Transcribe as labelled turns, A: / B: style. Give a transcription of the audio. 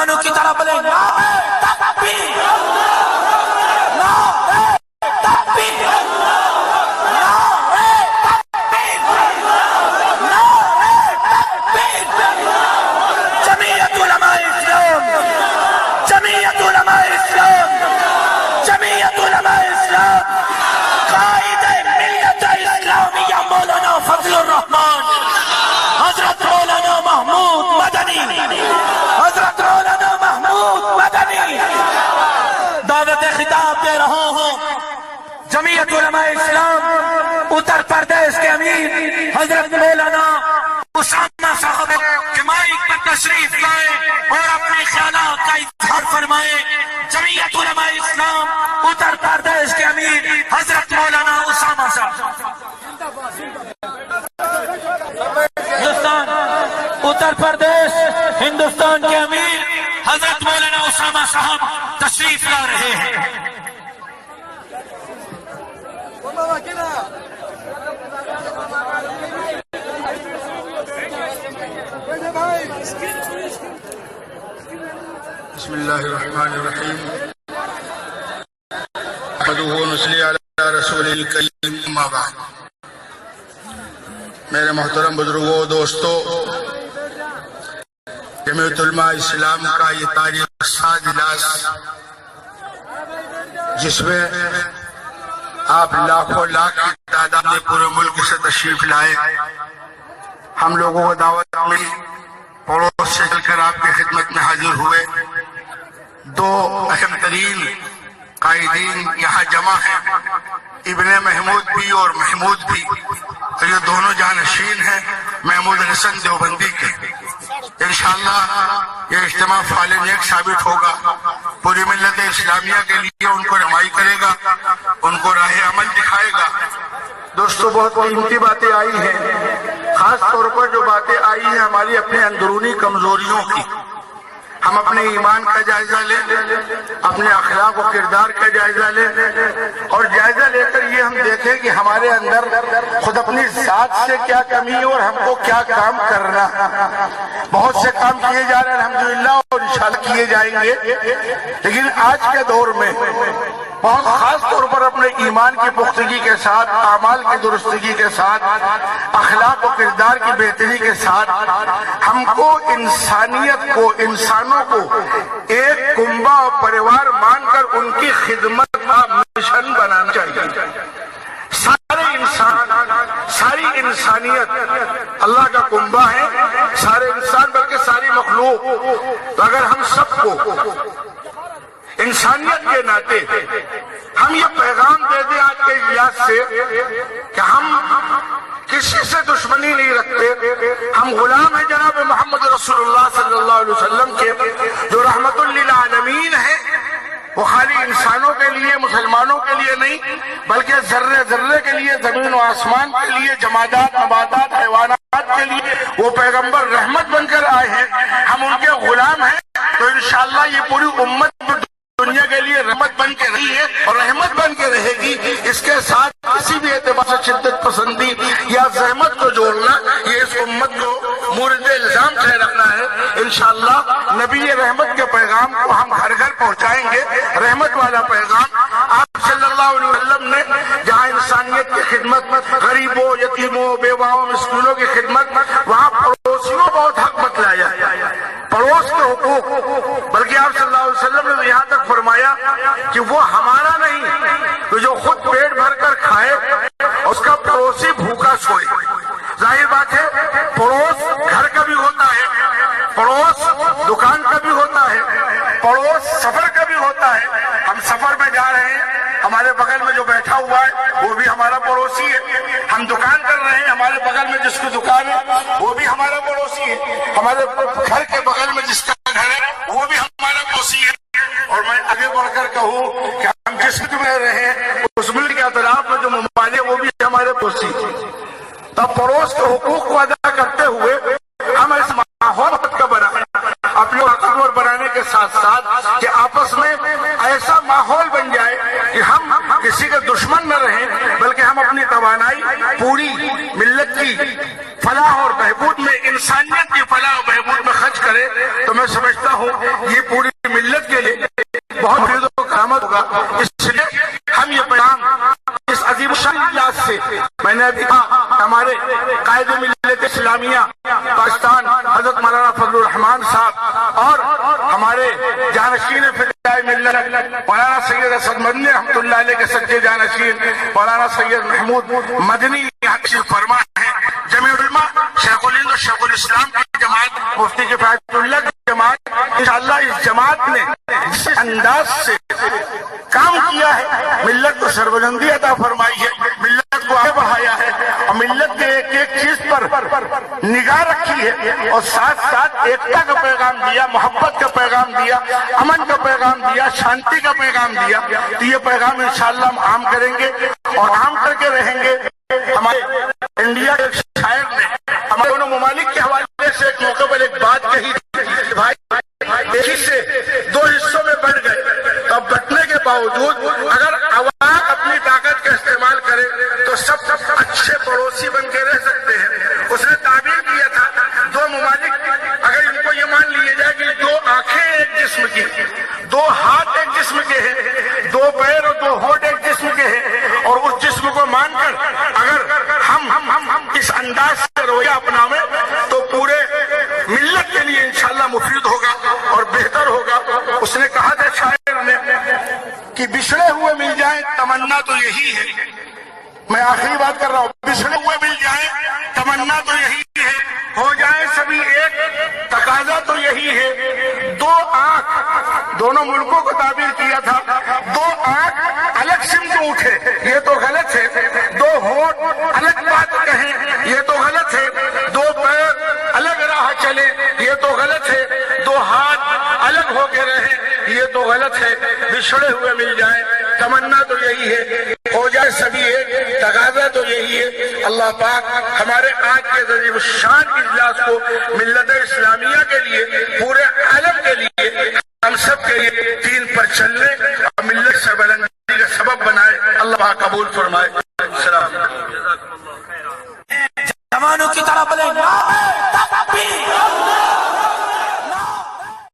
A: مسلمانوں کی طرح بولے نعرہ تکبیر، نعرہ تکبیر، نعرہ تکبیر، نعرہ تکبیر۔ جمعیت علماء اسلام، جمعیت علماء اسلام، جمعیت علماء اسلام، قائد ملت اسلامیہ مولانا فضل الرحمان حضرت مولانا محمود مدنی، حضرت مولانا محمود مدنی دعوت خطاب دے رہا ہوں۔ جمعیت علماء اسلام اتر پردیش کے امیر حضرت مولانا اسامہ صاحب کے مائک پر تشریف لائے اور اپنے خیالات کا اظہار فرمائے۔ جمعیت علماء اسلام اتر پردیش کے امیر حضرت مولانا اسامہ صاحب، ہندوستان اتر پردیش ہندوستان کے امیر حضرت مولانا اسامہ صاحب تشریف لا رہے ہیں۔
B: بسم اللہ الرحمن الرحیم، نحمدہ و نصلی علی رسول الکریم، اما بعد۔ میرے محترم بزرگوں، دوستو، جمعیت علماء اسلام کا یہ تاریخ ساز اجلاس جس میں آپ لاکھوں لاکھ کی تعداد میں پورے ملک سے تشریف لائے، ہم لوگوں کو دعوت ملی، پڑوس سے چل کر آپ کی خدمت میں حاضر ہوئے۔ دو اہم ترین قائدین یہاں جمع ہیں، ابن محمود بھی اور محمود بھی، اور یہ دونوں جانشین ہیں محمود حسن دیوبندی کے۔ انشاءاللہ یہ اجتماع فعال نیک ثابت ہوگا، پوری ملت اسلامیہ کے لیے ان کو رہنمائی کرے گا، ان کو راہ عمل دکھائے گا۔ دوستو، بہت قیمتی باتیں آئی ہیں، خاص طور پر جو باتیں آئی ہیں ہماری اپنے اندرونی کمزوریوں کی۔ ہم اپنے ایمان کا جائزہ لیں، اپنے اخلاق و کردار کا جائزہ لیں، اور جائزہ لے کر یہ ہم دیکھیں کہ ہمارے اندر خود اپنی ذات سے کیا کمی ہے اور ہم کو کیا کام کرنا۔ بہت سے کام کیے جا رہے ہیں الحمدللہ، اور انشاءاللہ کیے جائیں گے، لیکن آج کے دور میں بہت خاص طور پر اپنے ایمان کی پختگی کے ساتھ، اعمال کی درستگی کے ساتھ، اخلاق و کردار کی بہتری کے ساتھ ہم کو انسانیت کو، انسانوں کو ایک کنبہ اور پریوار مان کر ان کی خدمت کا مشن بنانا چاہیے۔ سارے انسان، ساری انسانیت اللہ کا کنبہ ہے، سارے انسان بلکہ ساری مخلوق۔ تو اگر ہم سب کو انسانیت کے ناطے ہم یہ پیغام دے دیں آج کے اجلاس سے کہ ہم کسی سے دشمنی نہیں رکھتے، ہم غلام ہیں جناب محمد رسول اللہ صلی اللہ علیہ وسلم کے، جو رحمت للعالمین ہیں۔ وہ خالی انسانوں کے لیے، مسلمانوں کے لیے نہیں، بلکہ ذرے ذرے کے لیے، زمین و آسمان کے لیے، جمادات، نباتات، حیوانات کے لیے وہ پیغمبر رحمت بن کر آئے ہیں۔ ہم ان کے غلام ہیں، تو انشاءاللہ یہ پوری امت دنیا کے لیے رحمت بن کے رہی ہے اور رحمت بن کے رہے گی۔ اس کے ساتھ کسی بھی اعتبار سے شدت پسندی یا زحمت کو جوڑنا، یہ اس امت کو مورد الزام سے رکھنا ہے۔ انشاءاللہ نبی رحمت کے پیغام کو ہم گھر گھر پہنچائیں گے، رحمت والا پیغام۔ آپ صلی اللہ علیہ وسلم نے جہاں انسانیت کی خدمت، غریبوں، یتیموں، بیواؤں، مسکینوں کی خدمت، وہاں پڑوسیوں بہت حق بتلایا، پڑوس کے حقوق۔ بلکہ آپ صلی اللہ علیہ وسلم نے یہاں تک فرمایا کہ وہ ہمارا نہیں، تو جو خود پیٹ بھر کر کھائے اس کا پڑوسی بھوکا سوئے۔ ظاہر بات ہے، پڑوس گھر کا بھی ہوتا ہے، پڑوس دکان کا بھی ہوتا ہے، پڑوس سفر کا بھی ہوتا ہے۔ ہم سفر میں جا رہے ہیں، ہمارے بغل میں جو بیٹھا ہوا ہے وہ بھی ہمارا پڑوسی ہے۔ ہم دکان کر رہے ہیں، ہمارے بغل میں جس کی دکان ہے وہ بھی ہمارا پڑوسی ہے۔ ہمارے گھر کے بغل میں جس کا گھر ہے وہ بھی ہمارا پڑوسی ہے۔ اور میں آگے بڑھ کر کہوں کہ ہم جس ملک میں رہے اس ملک کے اطراف میں جو ممالک وہ بھی ہمارے پڑوسی ہیں۔ تب پڑوس کے حقوق کو ادا کرتے ہوئے ہم اس ماحول کا بنائیں، اپنے طاقتور بنانے کے ساتھ ساتھ کہ آپس میں ایسا ماحول بن جائے کہ ہم کسی کے دشمن نہ رہیں، بلکہ ہم اپنے اپنی توانائی پوری ملت کی فلاح اور بہبود میں، انسانیت کی فلاح اور بہبود میں خرچ کرے تو میں سمجھتا ہوں یہ پوری ملت کے لیے بہت عزت و کرامت ہوگا۔ اس لیے ہم یہ پیغام اس عظیم الشان اجلاس سے، میں نے ابھی کہا ہمارے قائد ملت اسلامیہ پاکستان حضرت مولانا فضل الرحمان صاحب اور ہمارے جانشین فدائے ملت مولانا سید اسد مدنی رحمۃ اللہ علیہ کے سچے جانشین مولانا سید محمود مدنی یہاں تشریف فرما ہے، جمع علماء شیخ الہند اور شیخ الاسلام کی جماعت، مفتی کفایت اللہ کی جماعت، انشاءاللہ اس جماعت نے جس انداز سے کام کیا ہے، ملت کو سربلندی عطا فرمائی ہے، ملت کو آگے بڑھایا ہے اور ملت کے ایک ایک چیز پر نگاہ رکھی ہے اور ساتھ ساتھ ایکتا کا پیغام دیا، محبت کا پیغام دیا، امن کا پیغام دیا، شانتی کا پیغام دیا۔ تو یہ پیغام انشاءاللہ ہم عام کریں گے اور عام کر کے رہیں گے۔ ہمارے انڈیا کے ایک شاعر نے ہمارے دونوں ممالک کے حوالے سے ایک موقع پر ایک بات کہی تھی، بھائی ایک ہی سے دو حصوں میں بٹ گئے، تو بٹنے کے باوجود اگر عوام اپنی طاقت کا استعمال کرے تو سب اچھے پڑوسی بن کے رہ سکتے ہیں۔ اس نے تعبیر کیا تھا دو ممالک اگر ان کو یہ مان لیے جائے کہ دو آنکھیں ایک جسم کی، دو ہاتھ ایک جسم کے ہیں، دو پیر اور دو ہونٹ ایک جسم کے ہیں، اور اس جسم کو مان کر اگر ہم اس انداز سے رویہ اپناویں تو پورے ملت کے لیے انشاءاللہ مفید ہوگا اور بہتر ہوگا۔ اس نے کہا تھا شاعر نے کہ بچھڑے ہوئے مل جائیں تمنا تو یہی ہے، میں آخری بات کر رہا ہوں، بچھڑے ہوئے مل جائیں تمنا تو یہی ہے، ہو جائیں سبھی ایک تقاضا تو یہی ہے۔ دو آنکھ، دونوں ملکوں کو تعبیر کیا تھا، دو آنکھ الگ سمت اٹھے یہ تو غلط ہے، دو ہونٹ الگ بات کہیں یہ تو غلط ہے، دو پیر الگ راہ چلے یہ تو غلط ہے، دو ہاتھ الگ ہو کے رہیں یہ تو غلط ہے۔ بچھڑے ہوئے مل جائیں تمنا تو یہی ہے، ہو جائے سبھی ایک تقاضا تو یہی ہے۔ اللہ پاک ہمارے آج کے عظیم الشان اجلاس کو ملت اسلامیہ کے لیے، پورے عالم کے لیے، ہم سب کے لیے دین پر چلنے اور ملت سربلندی کا سبب بنائے۔ اللہ پاک قبول فرمائے۔